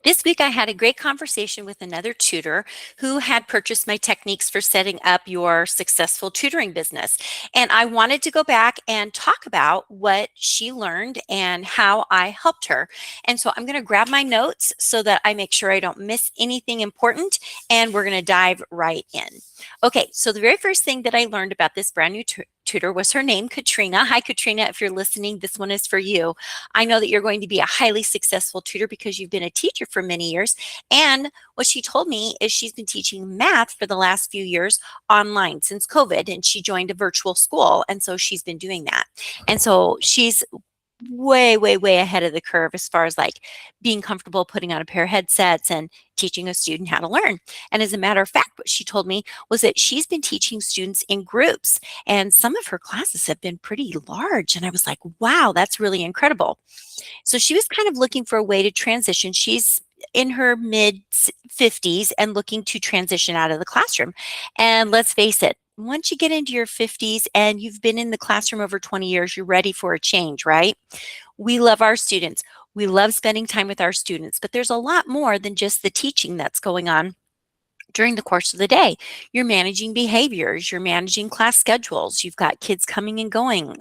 This week, I had a great conversation with another tutor who had purchased my techniques for setting up your successful tutoring business. And I wanted to go back and talk about what she learned and how I helped her. And so I'm going to grab my notes so that I make sure I don't miss anything important. And we're going to dive right in. Okay, so the very first thing that I learned about this brand new tutor was her name, Katrina. Hi, Katrina. If you're listening, this one is for you. I know that you're going to be a highly successful tutor because you've been a teacher for many years. And what she told me is she's been teaching math for the last few years online since COVID, and she joined a virtual school. And so she's been doing that. And so she's way ahead of the curve as far as like being comfortable putting on a pair of headsets and teaching a student how to learn. And as a matter of fact, what she told me was that she's been teaching students in groups, and some of her classes have been pretty large. And I was like, wow, that's really incredible. So she was kind of looking for a way to transition. She's in her mid 50s and looking to transition out of the classroom. And let's face it, once you get into your 50s and you've been in the classroom over 20 years, you're ready for a change, right? We love our students. We love spending time with our students, but there's a lot more than just the teaching that's going on during the course of the day. You're managing behaviors, you're managing class schedules, you've got kids coming and going.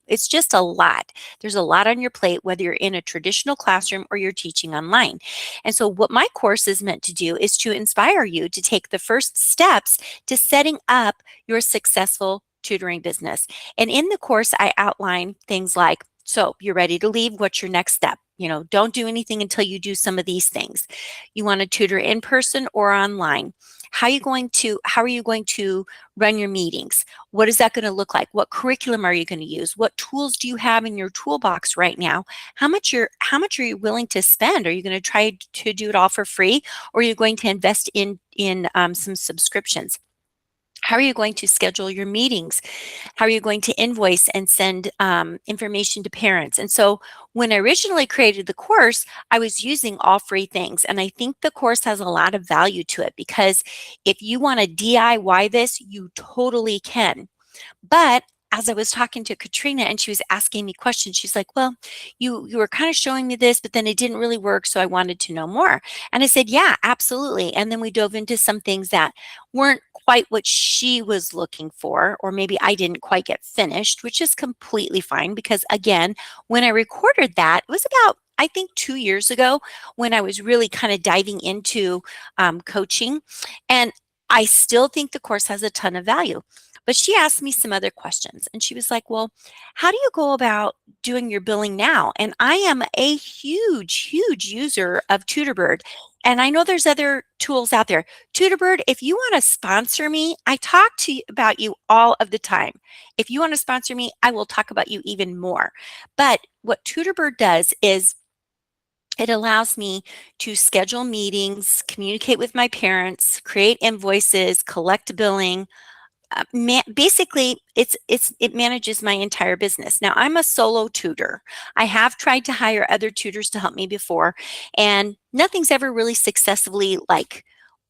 It's just a lot. There's a lot on your plate, whether you're in a traditional classroom or you're teaching online. And so what my course is meant to do is to inspire you to take the first steps to setting up your successful tutoring business. And in the course, I outline things like, so you're ready to leave. What's your next step? Don't do anything until you do some of these things. You want to tutor in person or online? How are you going to run your meetings? What is that going to look like? What curriculum are you going to use? What tools do you have in your toolbox right now? How much are you willing to spend? Are you going to try to do it all for free, or are you going to invest in some subscriptions? How are you going to schedule your meetings? How are you going to invoice and send information to parents? And so when I originally created the course, I was using all free things. And I think the course has a lot of value to it, because if you want to DIY this, you totally can. But as I was talking to Katrina and she was asking me questions, she's like, well, you were kind of showing me this, but then it didn't really work. So I wanted to know more. And I said, yeah, absolutely. And then we dove into some things that weren't quite what she was looking for, or maybe I didn't quite get finished, which is completely fine, because again, when I recorded that, it was about, I think, 2 years ago, when I was really kind of diving into coaching. And I still think the course has a ton of value. But she asked me some other questions, and she was like, well, how do you go about doing your billing now? And I am a huge user of TutorBird. And I know there's other tools out there. TutorBird, if you want to sponsor me, I talk to you about you all of the time. If you want to sponsor me, I will talk about you even more. But what TutorBird does is it allows me to schedule meetings, communicate with my parents, create invoices, collect billing. Basically, it manages my entire business. Now, I'm a solo tutor. I have tried to hire other tutors to help me before, and nothing's ever really successfully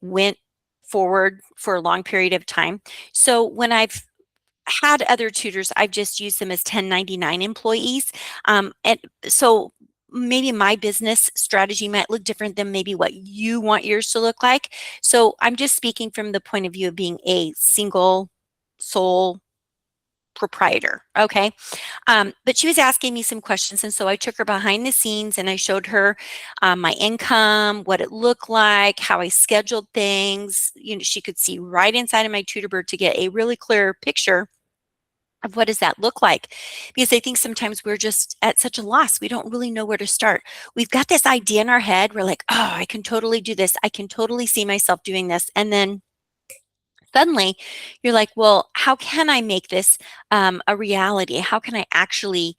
went forward for a long period of time. So when I've had other tutors, I've just used them as 1099 employees. And so maybe my business strategy might look different than maybe what you want yours to look like. So I'm just speaking from the point of view of being a single sole proprietor. Okay. But she was asking me some questions. And so I took her behind the scenes and I showed her my income, what it looked like, how I scheduled things. She could see right inside of my TutorBird to get a really clear picture of what does that look like? Because I think sometimes we're just at such a loss. We don't really know where to start. We've got this idea in our head. We're like, oh, I can totally do this. I can totally see myself doing this. And then suddenly you're like, well, how can I make this a reality? How can I actually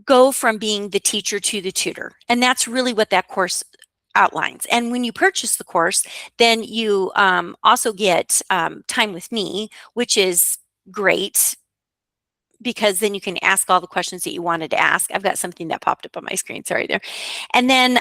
go from being the teacher to the tutor? And that's really what that course outlines. And when you purchase the course, then you also get time with me, which is great, because then you can ask all the questions that you wanted to ask. I've got something that popped up on my screen. Sorry there. And then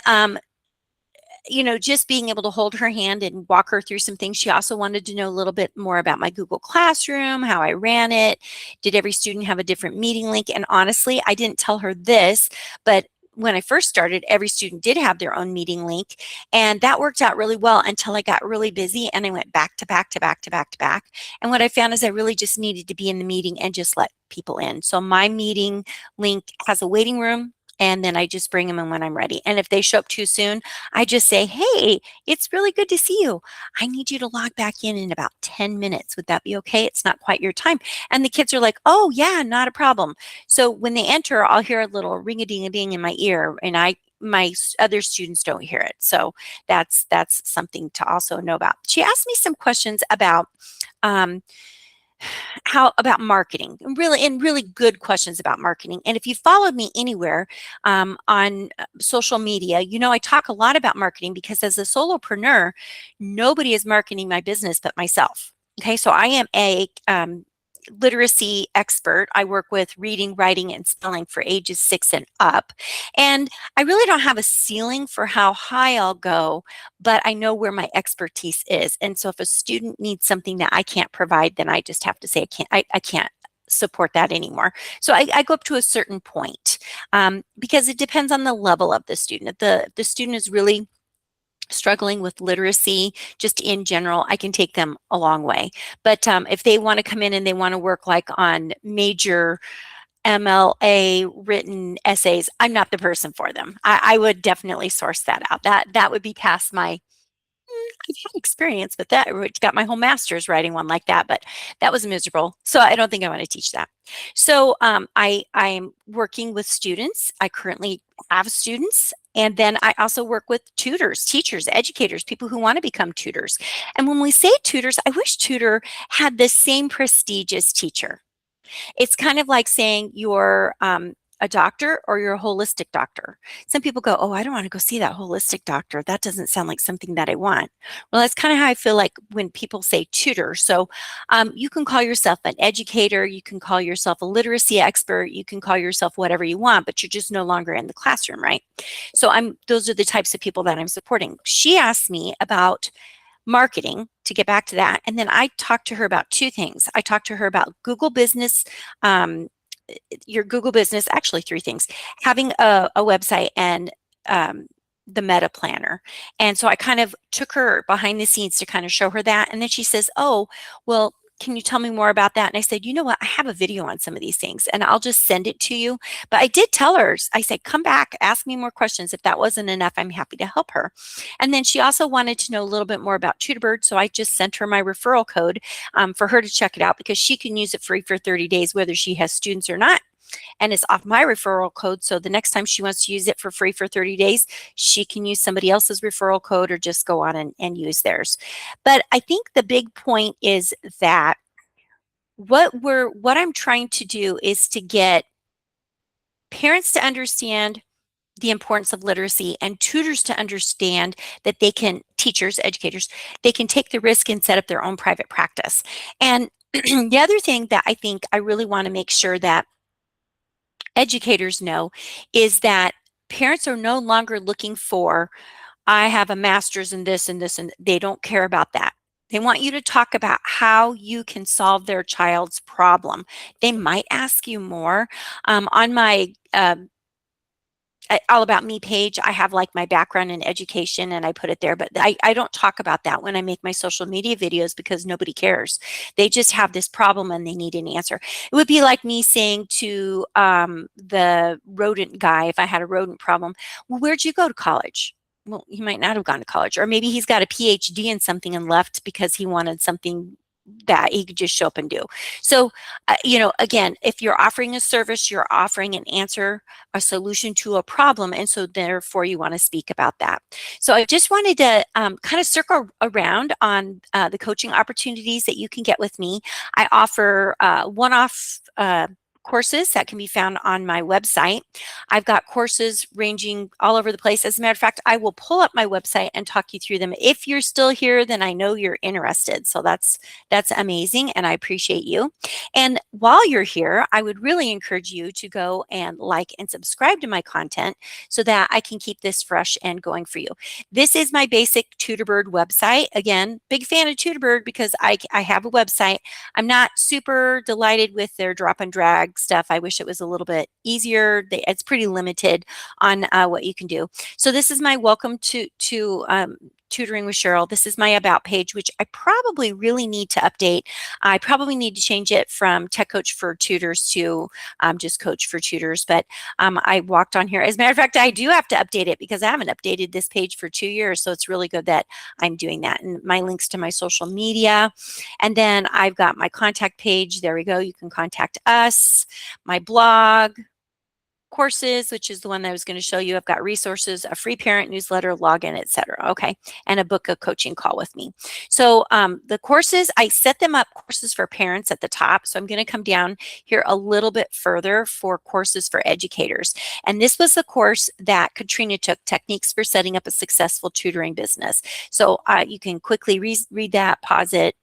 just being able to hold her hand and walk her through some things. She also wanted to know a little bit more about my Google Classroom, how I ran it. Did every student have a different meeting link? And honestly, I didn't tell her this, but when I first started, every student did have their own meeting link, and that worked out really well until I got really busy and I went back to back to back to back to back. And what I found is I really just needed to be in the meeting and just let people in. So my meeting link has a waiting room, and then I just bring them in when I'm ready. And if they show up too soon, I just say, hey, it's really good to see you. I need you to log back in about 10 minutes. Would that be okay? It's not quite your time. And the kids are like, oh, yeah, not a problem. So when they enter, I'll hear a little ring-a-ding-a-ding in my ear, and my other students don't hear it. So that's something to also know about. She asked me some questions about um, how about marketing, really good questions about marketing. And if you followed me anywhere on social media, you know I talk a lot about marketing because as a solopreneur, nobody is marketing my business but myself. Okay, so I am a literacy expert. I work with reading, writing, and spelling for ages 6 and up. And I really don't have a ceiling for how high I'll go, but I know where my expertise is. And so if a student needs something that I can't provide, then I just have to say I can't support that anymore. So I go up to a certain point because it depends on the level of the student. If the student is really struggling with literacy just in general, I can take them a long way. But if they want to come in and they want to work like on major MLA written essays, I'm not the person for them. I would definitely source that out. That would be past my I've had experience with that. I got my whole master's writing one like that, but that was miserable. So I don't think I want to teach that. So I'm working with students. I currently have students. And then I also work with tutors, teachers, educators, people who want to become tutors. And when we say tutors, I wish tutor had the same prestige as teacher. It's kind of like saying you're a doctor or you're a holistic doctor. Some people go, oh, I don't want to go see that holistic doctor. That doesn't sound like something that I want. Well, that's kind of how I feel like when people say tutor. So you can call yourself an educator. You can call yourself a literacy expert. You can call yourself whatever you want, but you're just no longer in the classroom, right? So those are the types of people that I'm supporting. She asked me about marketing, to get back to that. And then I talked to her about two things. I talked to her about Google Business, your Google Business, actually three things, having a website and the Meta Planner. And so I kind of took her behind the scenes to kind of show her that. And then she says, oh, well, can you tell me more about that? And I said, you know what? I have a video on some of these things and I'll just send it to you. But I did tell her, I said, come back, ask me more questions. If that wasn't enough, I'm happy to help her. And then she also wanted to know a little bit more about Tutorbird. So I just sent her my referral code for her to check it out because she can use it free for 30 days, whether she has students or not. And it's off my referral code. So the next time she wants to use it for free for 30 days, she can use somebody else's referral code or just go on and use theirs. But I think the big point is that what I'm trying to do is to get parents to understand the importance of literacy and tutors to understand that teachers, educators, they can take the risk and set up their own private practice. And the other thing that I think I really want to make sure that educators know is that parents are no longer looking for, I have a master's in this and this, and they don't care about that. They want you to talk about how you can solve their child's problem. They might ask you more. On my All About Me page, I have like my background in education and I put it there, but I don't talk about that when I make my social media videos because nobody cares. They just have this problem and they need an answer. It would be like me saying to the rodent guy, if I had a rodent problem, well, where'd you go to college? Well, he might not have gone to college, or maybe he's got a PhD in something and left because he wanted something that he could just show up and do. So, again, if you're offering a service, you're offering an answer, a solution to a problem. And so therefore you want to speak about that. So I just wanted to kind of circle around on the coaching opportunities that you can get with me. I offer one-off courses that can be found on my website. I've got courses ranging all over the place. As a matter of fact, I will pull up my website and talk you through them. If you're still here, then I know you're interested. So that's amazing, and I appreciate you. And while you're here, I would really encourage you to go and like and subscribe to my content so that I can keep this fresh and going for you. This is my basic Tutorbird website. Again, big fan of Tutorbird because I have a website. I'm not super delighted with their drop and drag tag stuff. I wish it was a little bit easier. It's pretty limited on what you can do. So this is my welcome to Tutoring with Sheryl. This is my about page, which I probably really need to update. I probably need to change it from Tech Coach for Tutors to just Coach for Tutors. But I walked on here. As a matter of fact, I do have to update it because I haven't updated this page for 2 years. So it's really good that I'm doing that. And my links to my social media. And then I've got my contact page. There we go. You can contact us, my blog, courses, which is the one that I was going to show you. I've got resources, a free parent newsletter, login, etc. Okay, and a book a coaching call with me. So the courses, I set them up courses for parents at the top. So I'm going to come down here a little bit further for courses for educators. And this was the course that Katrina took, Techniques for Setting Up a Successful Tutoring Business. So you can quickly read that, pause it.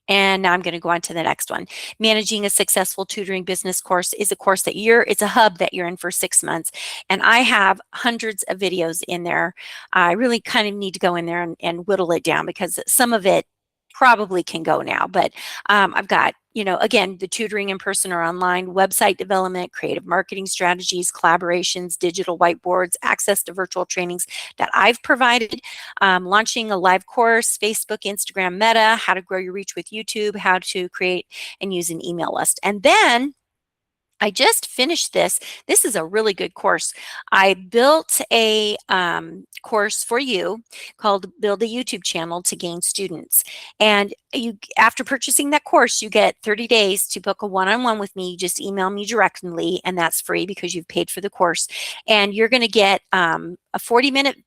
And now I'm going to go on to the next one. Managing a Successful Tutoring Business course is a course that it's a hub that you're in for 6 months. And I have hundreds of videos in there. I really kind of need to go in there and whittle it down because some of it probably can go now. But I've got, again, the tutoring in person or online, website development, creative marketing strategies, collaborations, digital whiteboards, access to virtual trainings that I've provided, launching a live course, Facebook, Instagram, Meta, how to grow your reach with YouTube, how to create and use an email list. And then I just finished this. This is a really good course. I built a course for you called Build a YouTube Channel to Gain Students. And after purchasing that course, you get 30 days to book a one-on-one with me. You just email me directly, and that's free because you've paid for the course. And you're going to get a 40-minute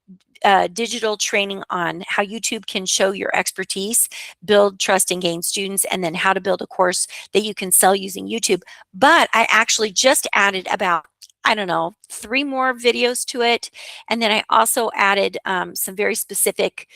digital training on how YouTube can show your expertise, build trust and gain students, and then how to build a course that you can sell using YouTube. But I actually just added about, I don't know, 3 more videos to it. And then I also added some very specific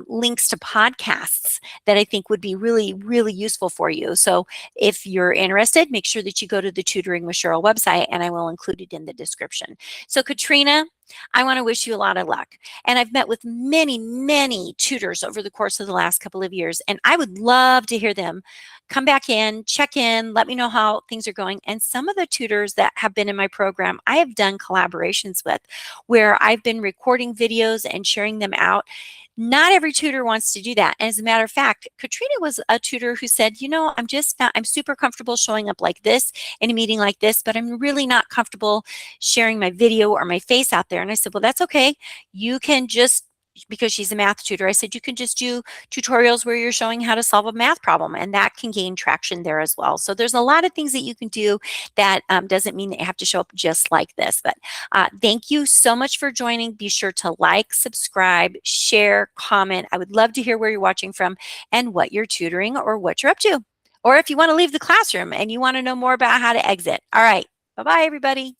links to podcasts that I think would be really, really useful for you. So if you're interested, make sure that you go to the Tutoring with Sheryl website, and I will include it in the description. So Katrina, I want to wish you a lot of luck. And I've met with many, many tutors over the course of the last couple of years, and I would love to hear them come back in, check in, let me know how things are going. And some of the tutors that have been in my program, I have done collaborations with where I've been recording videos and sharing them out. Not every tutor wants to do that. And as a matter of fact, Katrina was a tutor who said, I'm super comfortable showing up like this in a meeting like this, but I'm really not comfortable sharing my video or my face out there. And I said, well, that's okay. You can just, because she's a math tutor, I said, you can just do tutorials where you're showing how to solve a math problem, and that can gain traction there as well. So there's a lot of things that you can do that doesn't mean that you have to show up just like this. But thank you so much for joining. Be sure to like, subscribe, share, comment. I would love to hear where you're watching from and what you're tutoring or what you're up to. Or if you want to leave the classroom and you want to know more about how to exit. All right. Bye-bye, everybody.